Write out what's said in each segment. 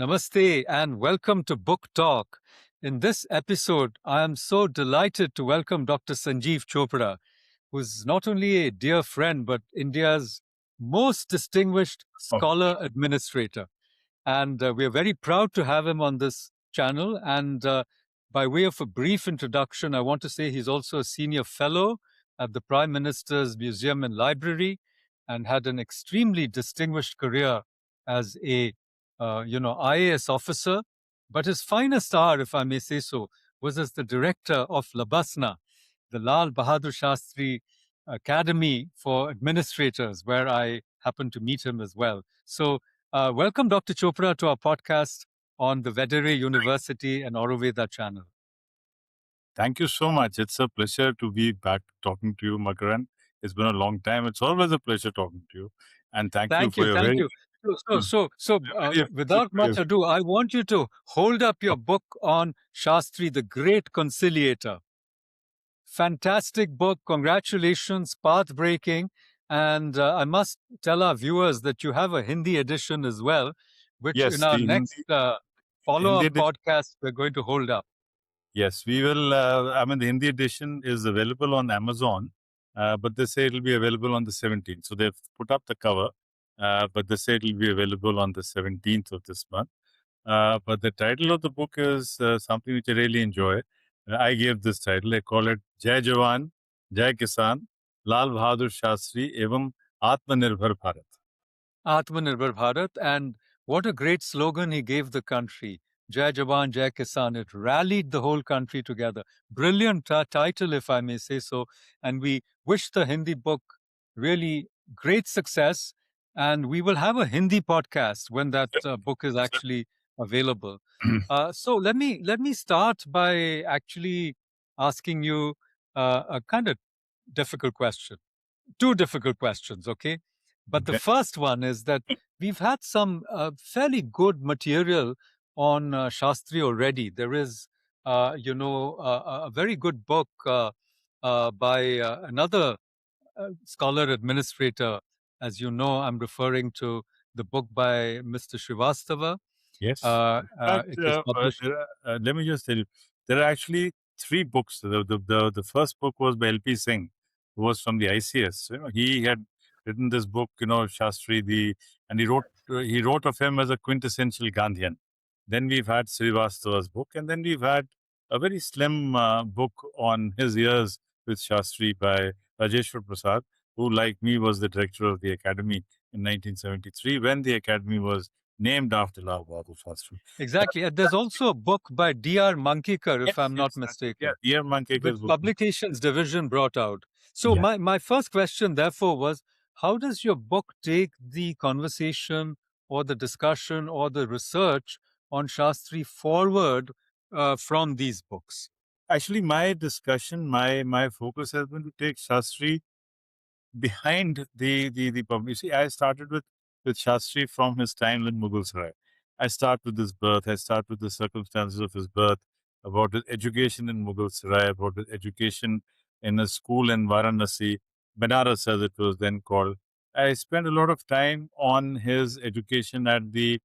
Namaste and welcome to Book Talk. In this episode, I am so delighted to welcome Dr. Sanjeev Chopra, who is not only a dear friend, but India's most distinguished Oh, scholar administrator. And we are very proud to have him on this channel. And by way of a brief introduction, I want to say he's also a senior fellow at the Prime Minister's Museum and Library and had an extremely distinguished career as a IAS officer. But his finest hour, if I may say so, was as the director of Labasna, the Lal Bahadur Shastri Academy for Administrators, where I happened to meet him as well. So welcome, Dr. Chopra, to our podcast on the Vedere University and Auroveda channel. thank you so much. It's a pleasure to be back talking to you, Makaran. It's been a long time. It's always a pleasure talking to you. And thank you Thank for you, your thank very, you. very Without much ado, I want you to hold up your book on Shastri, the Great Conciliator. Fantastic book. Congratulations, path breaking. And I must tell our viewers that you have a Hindi edition as well, which in yes, our the next follow Hindi up edition. podcast, we're going to hold up. Yes, we will. The Hindi edition is available on Amazon, but they say it'll be available on the 17th. So they've put up the cover, but they say it'll be available on the 17th of this month. But the title of the book is something which I really enjoy. I gave this title. I call it Jai Jawan, Jai Kisan, Lal Bahadur Shastri, Evam Atmanirbhar Bharat. Atmanirbhar Bharat. And what a great slogan he gave the country. Jai Jawan, Jai Kisan. It rallied the whole country together. Brilliant title, if I may say so. And we wish the Hindi book really great success. And we will have a Hindi podcast when that book is actually available. So let me start by actually asking you a kind of difficult question. Two difficult questions, okay? But the Okay. first one is that we've had some fairly good material on Shastri already. There is, a very good book by another scholar administrator. As you know, I'm referring to the book by Mr. Srivastava. Yes. In fact, It was published. let me just tell you, there are actually three books. The first book was by L.P. Singh, who was from the ICS. He had written this book, Shastri, and he wrote of him as a quintessential Gandhian. Then we've had Srivastava's book, and then we've had a very slim book on his years with Shastri by Rajeshwar Prasad, who, like me, was the director of the academy in 1973 when the academy was named after Lal Bahadur Shastri. Exactly. And there's also a book by D.R. Mankikar, if I'm not Yeah, mistaken, Ear Mankekar's which book. Publications Division brought out. So Yeah. my first question, therefore, was how does your book take the conversation or the discussion or the research on Shastri forward from these books? Actually, my discussion, my focus has been to take Shastri behind the public. You see, I started with Shastri from his time in Mughalsaraya. I start with his birth. I start with the circumstances of his birth, about his education in Mughalsaraya, about his education in a school in Varanasi, Benares as it was then called. I spent a lot of time on his education at the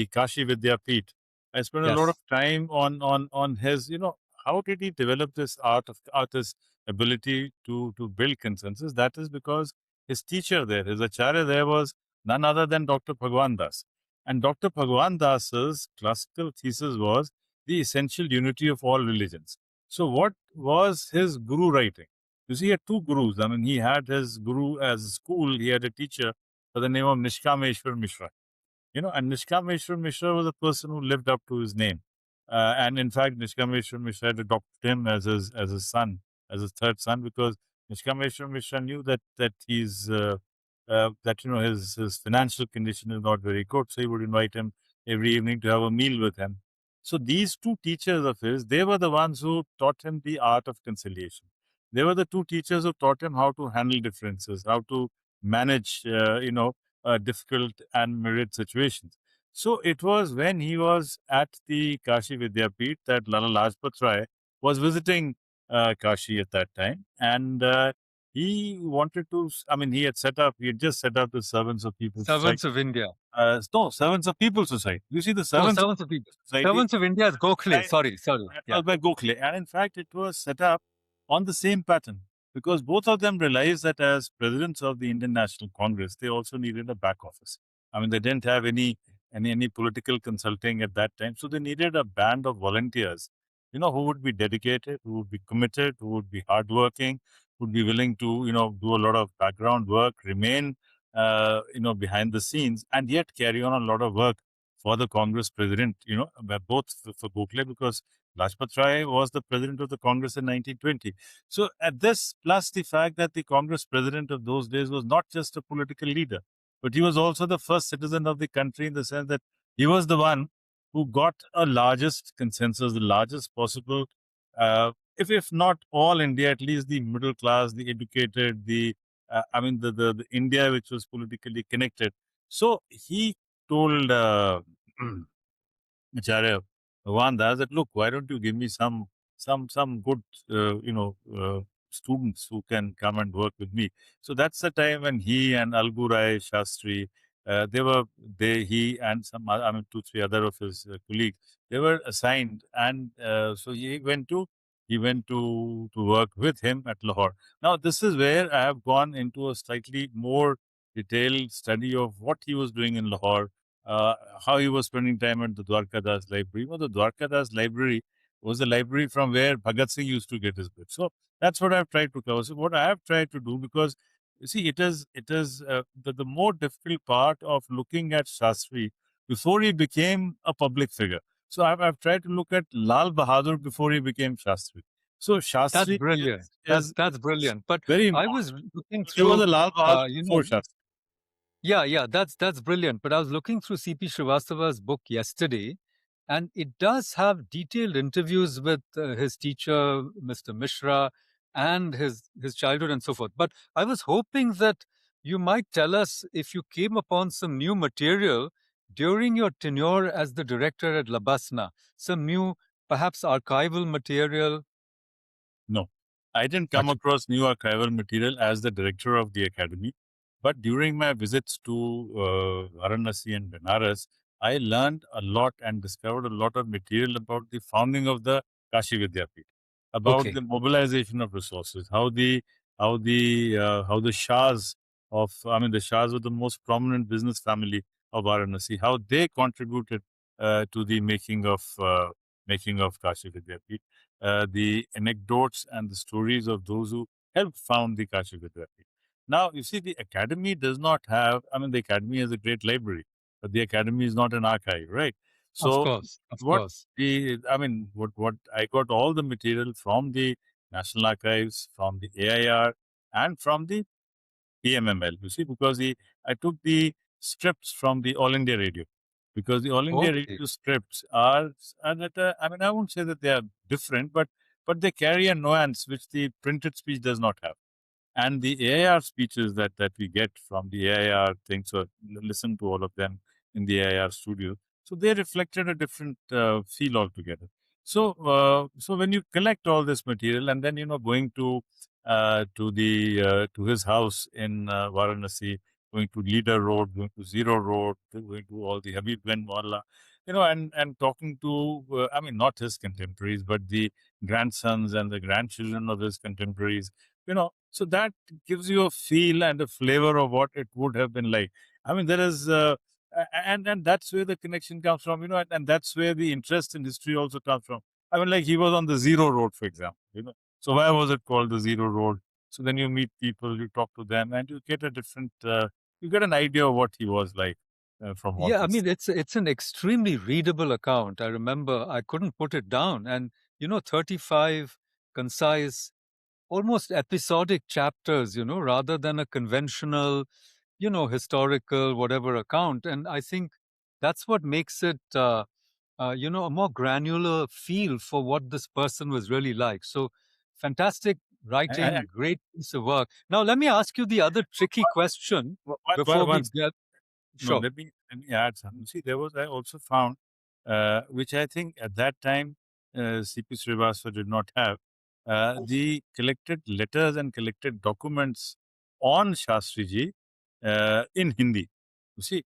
Kashi Vidyapeeth. I spent a lot of Yes. time on his, how did he develop this artist ability to build consensus. That is because his teacher there, his acharya there was none other than Dr. Bhagwan Das. And Dr. Bhagwan Das's classical thesis was the essential unity of all religions. So what was his guru writing? You see, he had two gurus. I mean, he had his guru as a school. He had a teacher by the name of Nishkameshwar Mishra. And Nishkameshwar Mishra was a person who lived up to his name. And in fact, Nishkameshwar Mishra had adopted him as his son, as his third son, because Nishkameshwar Mishra knew that his financial condition is not very good, so he would invite him every evening to have a meal with him. So these two teachers of his, they were the ones who taught him the art of conciliation. They were the two teachers who taught him how to handle differences, how to manage, difficult and myriad situations. So it was when he was at the Kashi Vidyapeeth that Lala Lajpat Rai was visiting Kashi at that time, and he wanted to, I mean, he had just set up the Servants of People's Society. Servants of India. No, Servants of People's Society. You see, the Oh, Servants of Servants of India. People's Society, Servants of India is Gokhale. I, Sorry, sorry. Yeah. by Gokhale. And in fact, it was set up on the same pattern because both of them realized that as presidents of the Indian National Congress, they also needed a back office. I mean, they didn't have any political consulting at that time, so they needed a band of volunteers, who would be dedicated, who would be committed, who would be hardworking, would be willing to, do a lot of background work, remain, behind the scenes, and yet carry on a lot of work for the Congress president, both for Gokhale, because Lajpat Rai was the president of the Congress in 1920. So at this, plus the fact that the Congress president of those days was not just a political leader, but he was also the first citizen of the country in the sense that he was the one who got a largest consensus, the largest possible, if not all India, at least the middle class, the educated, the India which was politically connected. So he told Acharya Bhagwan Das that, look, why don't you give me some good students who can come and work with me. So that's the time when he and Algurai Shastri, he and some two three other of his colleagues, they were assigned, and so he went to work with him at Lahore. Now this is where I have gone into a slightly more detailed study of what he was doing in Lahore, uh, how he was spending time at the Dwarkadas library. The Dwarkadas library was the library from where Bhagat Singh used to get his books. So that's what I've tried to cover. So what I have tried to do, because you see, it is the more difficult part of looking at Shastri before he became a public figure. So I've tried to look at Lal Bahadur before he became Shastri. So That's Shastri brilliant. That's is brilliant. But very I important. was looking There was through, a Lal Bahadur you before know, Shastri. yeah, that's brilliant. But I was looking through C.P. Srivastava's book yesterday, and it does have detailed interviews with his teacher, Mr. Mishra, and his childhood and so forth. But I was hoping that you might tell us if you came upon some new material during your tenure as the director at Labasna, some new, perhaps archival material. No, I didn't come across new archival material as the director of the academy. But during my visits to Varanasi and Benares, I learned a lot and discovered a lot of material about the founding of the Kashi Vidyapith, about Okay, the mobilization of resources, how the Shahs the Shahs were the most prominent business family of Varanasi, how they contributed to the making of Kashi Vidyapith, the anecdotes and the stories of those who helped found the Kashi Vidyapith. Now, you see, the academy does not have, the academy has a great library, but the academy is not an archive, right? of So, course, of what course. what I got all the material from the National Archives, from the AIR, and from the PMML, you see, because I took the scripts from the All India Radio, because the All India Okay, Radio scripts are that, I won't say that they are different, but they carry a nuance which the printed speech does not have. And the AIR speeches that we get from the AIR things, so listen to all of them in the AIR studio. So they reflected a different feel altogether. So when you collect all this material and then going to his house in Varanasi, going to Leader Road, going to Zero Road, going to all the Habib Ben Walla, and talking to not his contemporaries but the grandsons and the grandchildren of his contemporaries, so that gives you a feel and a flavor of what it would have been like. There is and that's where the connection comes from, and that's where the interest in history also comes from. Like he was on the Zero Road, for example, so why was it called the Zero Road? So then you meet people, you talk to them, and you get you get an idea of what he was like from all yeah. I this. mean, it's an extremely readable account. I remember I couldn't put it down, and 35 concise, almost episodic chapters. Rather than a conventional, historical whatever account. And I think that's what makes it, a more granular feel for what this person was really like. So, fantastic I, writing, great piece of work. Now, let me ask you the other tricky question before we once get. No, Sure. let me add something. See, I also found, which I think at that time CP Srivastava did not have. the collected letters and collected documents on Shastri ji in Hindi. You see,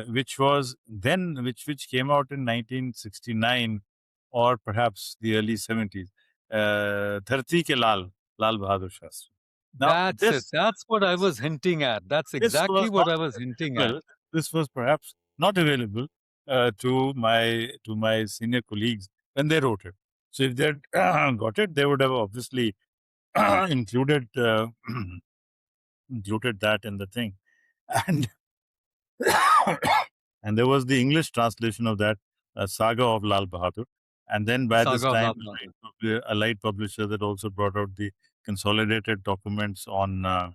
which was then, which came out in 1969 or perhaps the early 70s. Dharti ke Lal Bahadur Shastri. Now, That's it. That's what I was hinting at. That's this exactly was what not I was hinting at. available. This was perhaps not available to my senior colleagues when they wrote it. So if they had got it, they would have obviously included included that in the thing, and and there was the English translation of that saga of Lal Bahadur. And then by this Saga of time, Lal Bahadur. a light publisher that also brought out the consolidated documents on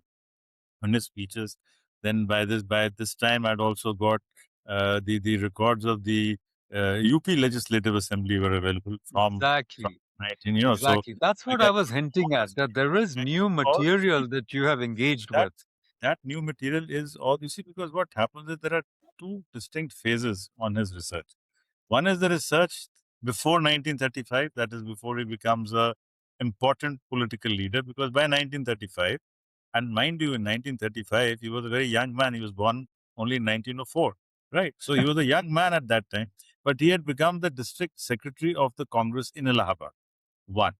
his speeches. Then by this time, I'd also got the records of the UP Legislative Assembly were available from Exactly. 19 years. So Exactly. That's I what I got was hinting at, that there is new all material that you have engaged that with. that new material is all you see, because what happens is there are two distinct phases on his research. One is the research before 1935, that is before he becomes a important political leader, because by 1935, and mind you, in 1935, he was a very young man. He was born only in 1904, right? So he was a young man at that time, but he had become the district secretary of the Congress in Allahabad. One.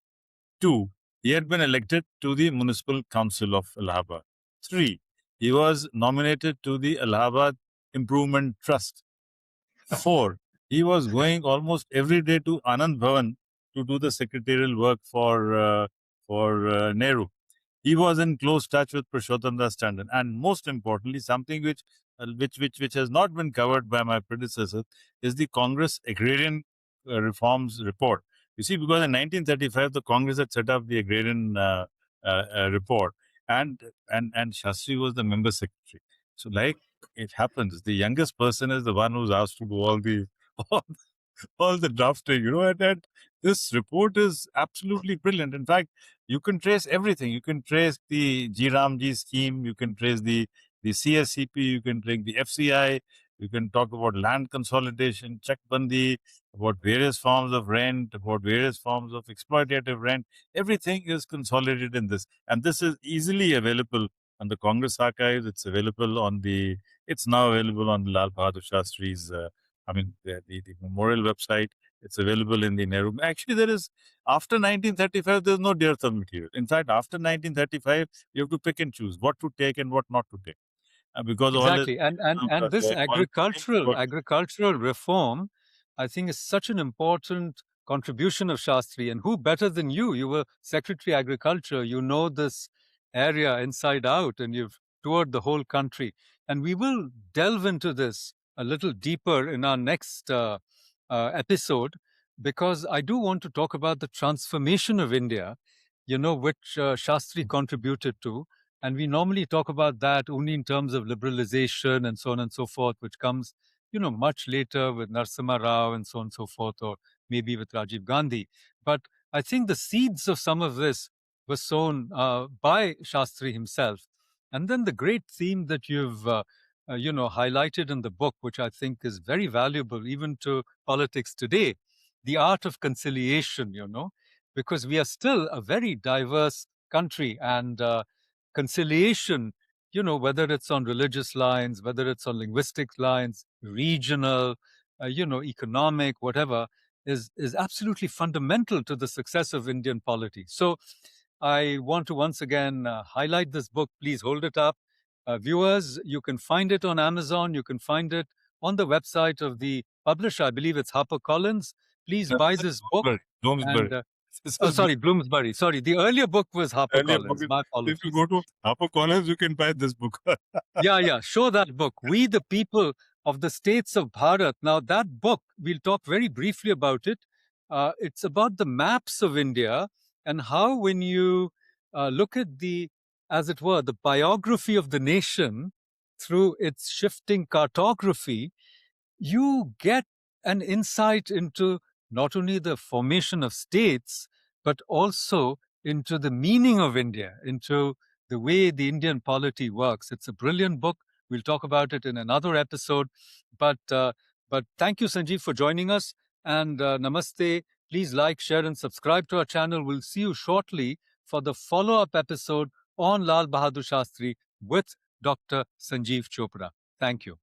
Two, he had been elected to the Municipal Council of Allahabad. Three, he was nominated to the Allahabad Improvement Trust. Four, he was going almost every day to Anand Bhavan to do the secretarial work for Nehru. He was in close touch with Purushottam Das Tandon, and most importantly, something which has not been covered by my predecessor is the Congress Agrarian Reforms Report. You see, because in 1935 the Congress had set up the Agrarian Report, and Shastri was the member secretary. So, like it happens, the youngest person is the one who's asked to do all all the drafting, and this report is absolutely brilliant. In fact, you can trace everything. You can trace the G Ramji scheme, you can trace the CSCP, you can trace the FCI, you can talk about land consolidation, check bandi, about various forms of rent, about various forms of exploitative rent. Everything is consolidated in this. And this is easily available on the Congress archives. It's now available on Lal Bahadur Shastri's the memorial website. It's available in the Nehru. Actually, after 1935, there's no dearth of material. In fact, after 1935, you have to pick and choose what to take and what not to take. Because all is, Exactly. And this all agricultural reform, I think, is such an important contribution of Shastri. And who better than you? You were Secretary Agriculture. You know this area inside out, and you've toured the whole country. And we will delve into this a little deeper in our next episode, because I do want to talk about the transformation of India, which Shastri contributed to. And we normally talk about that only in terms of liberalization and so on and so forth, which comes, much later with Narasimha Rao and so on and so forth, or maybe with Rajiv Gandhi. But I think the seeds of some of this were sown by Shastri himself. And then the great theme that you've, highlighted in the book, which I think is very valuable even to politics today, the art of conciliation, because we are still a very diverse country, and conciliation, whether it's on religious lines, whether it's on linguistic lines, regional, economic, whatever, is absolutely fundamental to the success of Indian polity. So I want to once again highlight this book. Please hold it up. Viewers, you can find it on Amazon. You can find it on the website of the publisher. I believe it's HarperCollins. Please buy this is this book. Bloomsbury. And This oh, is sorry, Bloomsbury. Sorry, the earlier book was earlier book. HarperCollins. My If you apologies. go to HarperCollins, you can buy this book. Yeah, show that book. We, the People of the States of Bharat. Now, that book, we'll talk very briefly about it. It's about the maps of India and how, when you look at as it were, the biography of the nation through its shifting cartography, you get an insight into not only the formation of states, but also into the meaning of India, into the way the Indian polity works. It's a brilliant book. We'll talk about it in another episode. But thank you, Sanjeev, for joining us. And namaste Please like, share, and subscribe to our channel. We'll see you shortly for the follow-up episode on Lal Bahadur Shastri with Dr. Sanjeev Chopra. Thank you.